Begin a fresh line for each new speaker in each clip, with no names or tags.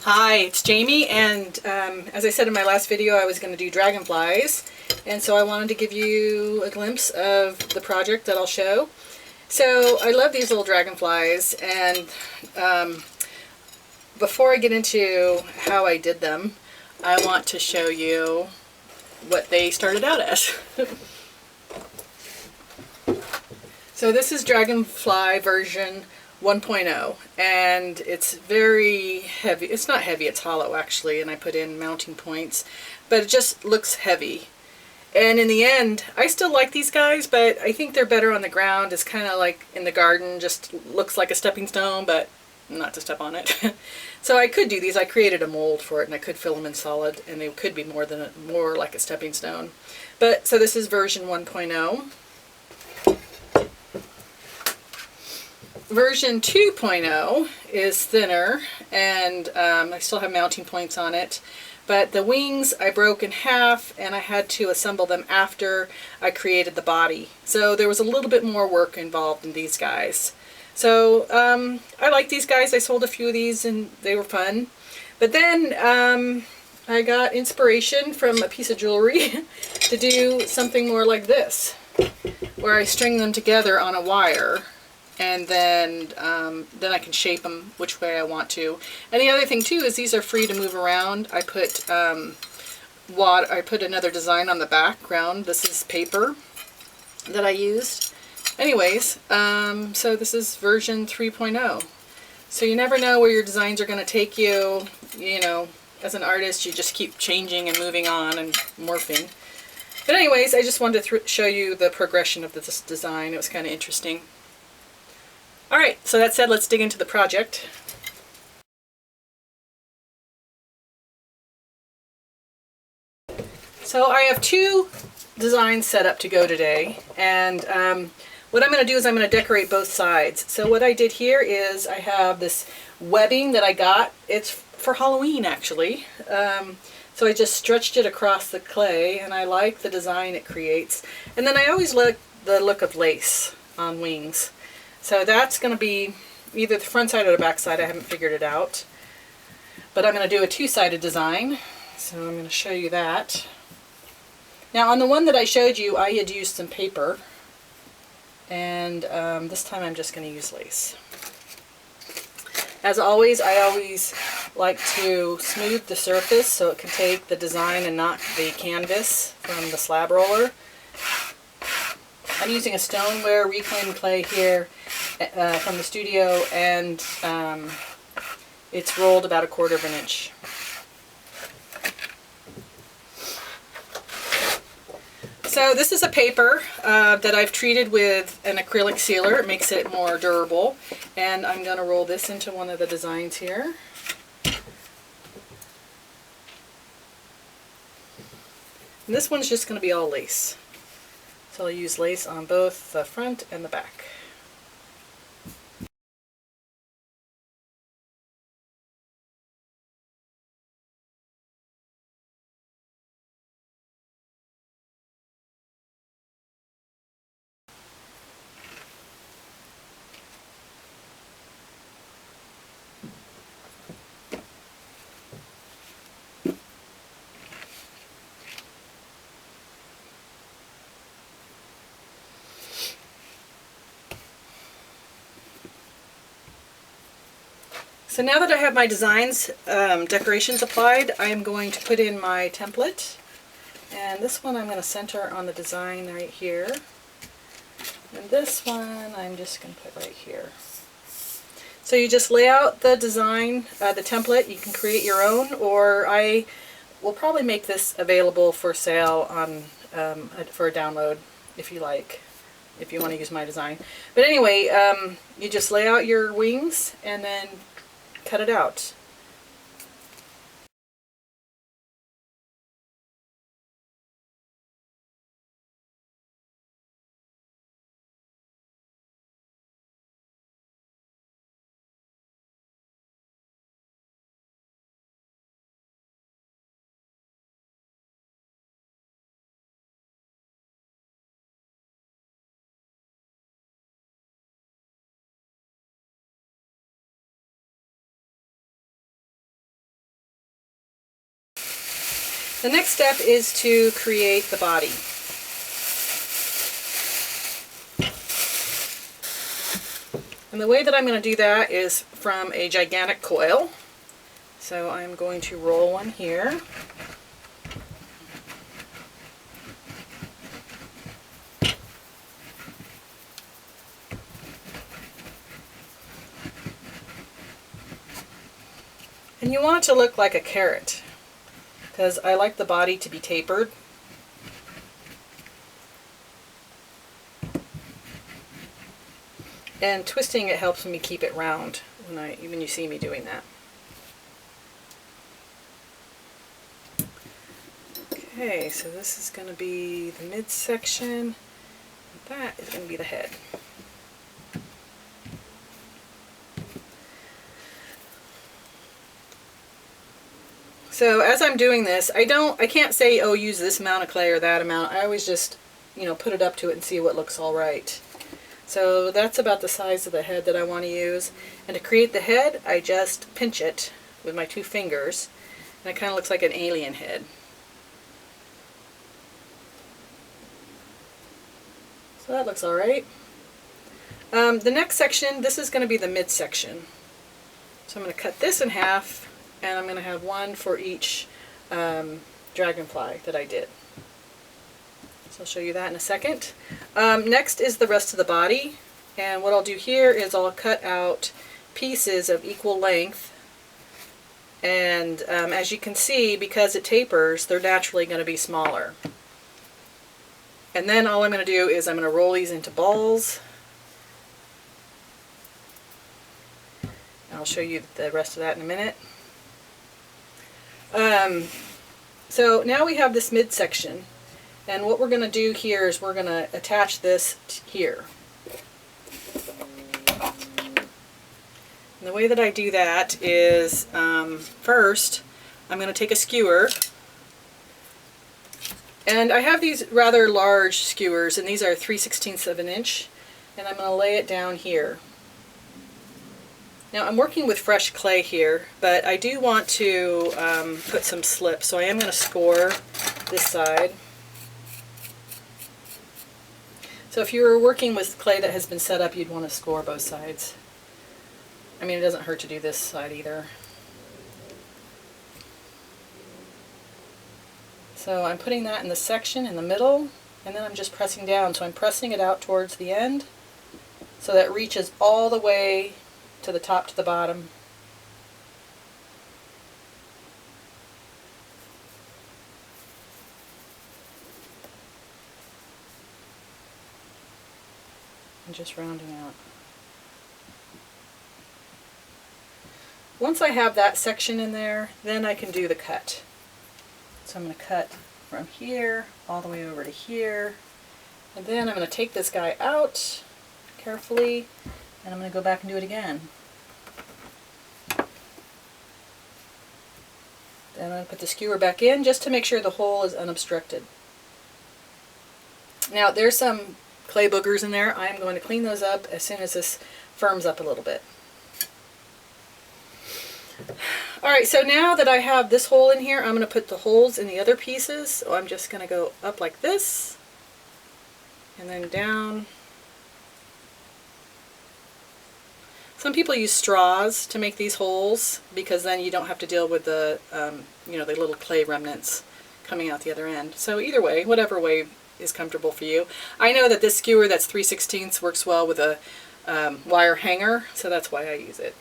Hi, it's Jamie, and as I said in my last video, I was going to do dragonflies, and so I wanted to give you a glimpse of the project that I'll show. So I love these little dragonflies, and before I get into how I did them, I want to show you what they started out as. So this is Dragonfly version 1.0, and it's very heavy. It's not heavy, it's hollow actually, and I put in mounting points, but it just looks heavy. And in the end, I still like these guys, but I think they're better on the ground. It's kind of like in the garden, just looks like a stepping stone, but not to step on it. So I could do these. I created a mold for it, and I could fill them in solid, and they could be more like a stepping stone. But so this is version 1.0. Version 2.0 is thinner, and I still have mounting points on it, but the wings I broke in half, and I had to assemble them after I created the body. So there was a little bit more work involved in these guys. So I like these guys. I sold a few of these and they were fun. But then I got inspiration from a piece of jewelry to do something more like this, where I string them together on a wire, and then I can shape them which way I want to. And the other thing too is these are free to move around. I put I put another design on the background. This is paper that I used. Anyways, so this is version 3.0. So you never know where your designs are going to take you. You know, as an artist, you just keep changing and moving on and morphing. But anyways, I just wanted to show you the progression of this design. It was kind of interesting. Alright, so that said, let's dig into the project. So I have two designs set up to go today, and what I'm going to do is I'm going to decorate both sides. So what I did here is I have this webbing that I got. It's for Halloween actually. So I just stretched it across the clay, and I like the design it creates. And then I always like the look of lace on wings. So that's going to be either the front side or the back side. I haven't figured it out. But I'm going to do a two-sided design. So I'm going to show you that. Now on the one that I showed you, I had used some paper. And this time I'm just going to use lace. As always, I always like to smooth the surface so it can take the design and not the canvas from the slab roller. I'm using a stoneware reclaimed clay here from the studio, and it's rolled about 1/4 of an inch. So this is a paper that I've treated with an acrylic sealer. It makes it more durable, and I'm going to roll this into one of the designs here. And this one's just going to be all lace. So I'll use lace on both the front and the back. So now that I have my designs, decorations applied, I am going to put in my template. And this one I'm going to center on the design right here. And this one I'm just going to put right here. So you just lay out the design, the template. You can create your own, or I will probably make this available for sale on for a download if you like, if you want to use my design. But anyway, you just lay out your wings and then cut it out. The next step is to create the body. And the way that I'm going to do that is from a gigantic coil. So I'm going to roll one here. And you want it to look like a carrot, because I like the body to be tapered. And twisting it helps me keep it round when you see me doing that. Okay, so this is going to be the midsection. That is going to be the head. So as I'm doing this, I can't say, oh, use this amount of clay or that amount. I always just, put it up to it and see what looks all right. So that's about the size of the head that I want to use. And to create the head, I just pinch it with my 2 fingers. And it kind of looks like an alien head. So that looks all right. The next section, this is going to be the midsection. So I'm going to cut this in half, and I'm going to have one for each dragonfly that I did. So I'll show you that in a second. Next is the rest of the body, and what I'll do here is I'll cut out pieces of equal length, and as you can see, because it tapers, they're naturally going to be smaller. And then all I'm going to do is I'm going to roll these into balls. I'll show you the rest of that in a minute. So now we have this midsection, and what we're going to do here is we're going to attach this here. And the way that I do that is first I'm going to take a skewer, and I have these rather large skewers, and these are 3/16 of an inch, and I'm going to lay it down here. Now I'm working with fresh clay here, but I do want to put some slip, so I am going to score this side. So if you were working with clay that has been set up, you'd want to score both sides. I mean, it doesn't hurt to do this side either. So I'm putting that in the section in the middle, and then I'm just pressing down. So I'm pressing it out towards the end so that it reaches all the way to the top to the bottom. And just rounding out. Once I have that section in there, then I can do the cut. So I'm going to cut from here all the way over to here, and then I'm going to take this guy out carefully, and I'm going to go back and do it again. Then I'm going to put the skewer back in just to make sure the hole is unobstructed. Now there's some clay boogers in there. I am going to clean those up as soon as this firms up a little bit. Alright, so now that I have this hole in here, I'm going to put the holes in the other pieces. So I'm just going to go up like this, and then down. Some people use straws to make these holes, because then you don't have to deal with the, the little clay remnants coming out the other end. So either way, whatever way is comfortable for you. I know that this skewer that's 3/16 works well with a wire hanger, so that's why I use it.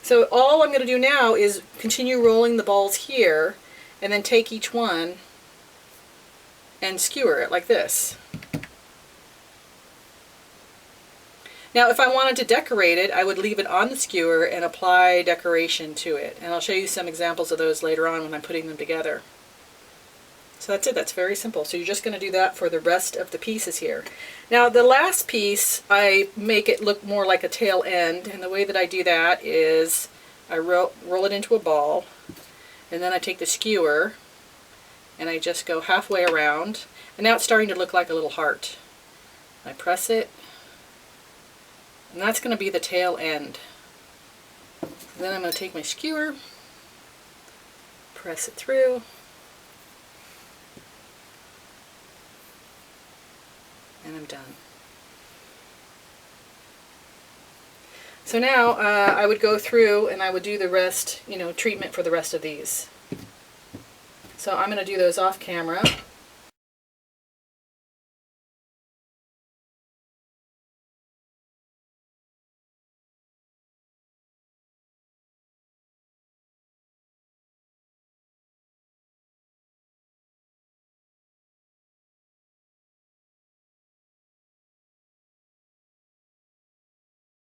So all I'm going to do now is continue rolling the balls here, and then take each one and skewer it like this. Now if I wanted to decorate it, I would leave it on the skewer and apply decoration to it. And I'll show you some examples of those later on when I'm putting them together. So that's it. That's very simple. So you're just going to do that for the rest of the pieces here. Now the last piece, I make it look more like a tail end, and the way that I do that is I roll it into a ball, and then I take the skewer and I just go halfway around, and now it's starting to look like a little heart. I press it, and that's going to be the tail end. Then I'm going to take my skewer press it through. And I'm done. So now I would go through and I would do the rest, treatment for the rest of these. So I'm going to do those off camera.